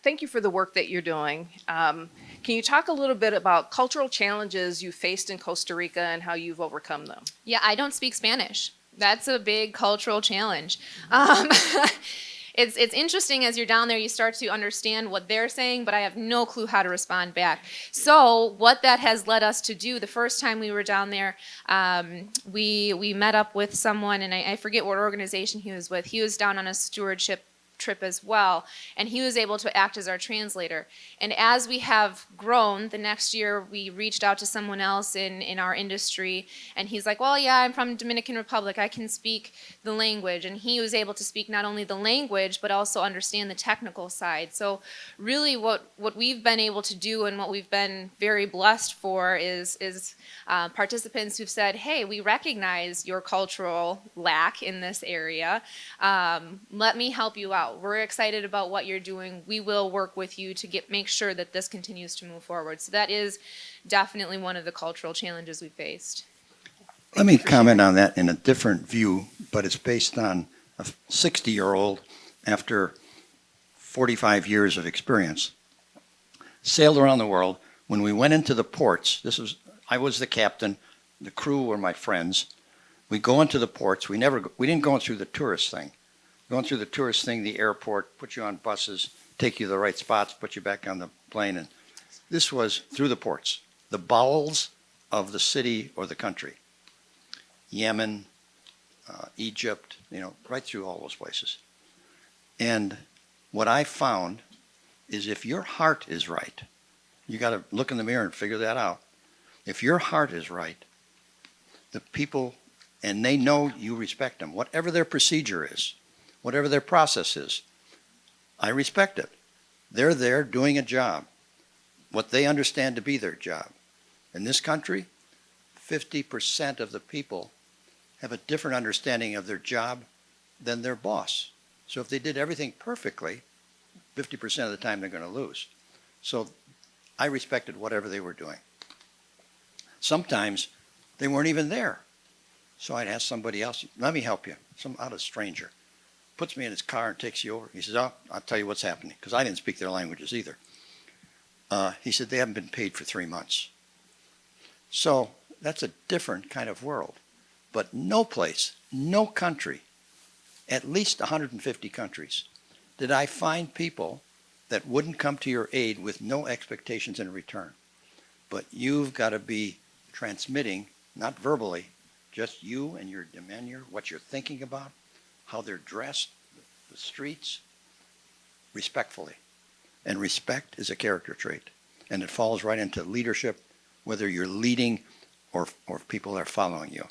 thank you for the work that you're doing. Can you talk a little bit about cultural challenges you faced in Costa Rica and how you've overcome them? Yeah, I don't speak Spanish. That's a big cultural challenge. Um, it's interesting as you're down there, you start to understand what they're saying, but I have no clue how to respond back. So what that has led us to do, the first time we were down there, we met up with someone, and I forget what organization he was with. He was down on a stewardship trip as well, and he was able to act as our translator. And as we have grown, the next year we reached out to someone else in our industry, and he's like, well, yeah, I'm from Dominican Republic, I can speak the language. And he was able to speak not only the language but also understand the technical side. So really what we've been able to do, and what we've been very blessed for, is participants who've said, hey, we recognize your cultural lack in this area. Let me help you out. We're excited about what you're doing. We will work with you to make sure that this continues to move forward. So that is definitely one of the cultural challenges we faced. Let me comment on that in a different view, but it's based on a 60-year-old after 45 years of experience. Sailed around the world. When we went into the ports, I was the captain, the crew were my friends. We go into the ports. We didn't go through the tourist thing. Going through the tourist thing, the airport, put you on buses, take you to the right spots, put you back on the plane. And this was through the ports, the bowels of the city or the country. Yemen, Egypt, right through all those places. And what I found is if your heart is right, you got to look in the mirror and figure that out. If your heart is right, the people, and they know you respect them, whatever their procedure is, whatever their process is, I respect it. They're there doing a job, what they understand to be their job. In this country, 50% of the people have a different understanding of their job than their boss. So if they did everything perfectly, 50% of the time they're going to lose. So I respected whatever they were doing. Sometimes they weren't even there. So I'd ask somebody else, let me help you, some other stranger. Puts me in his car and takes you over. He says, I'll tell you what's happening, because I didn't speak their languages either. He said, they haven't been paid for 3 months. So that's a different kind of world. But no place, no country, at least 150 countries, did I find people that wouldn't come to your aid with no expectations in return. But you've got to be transmitting, not verbally, just you and your demeanor, what you're thinking about, how they're dressed, the streets, respectfully. And respect is a character trait. And it falls right into leadership, whether you're leading or people are following you.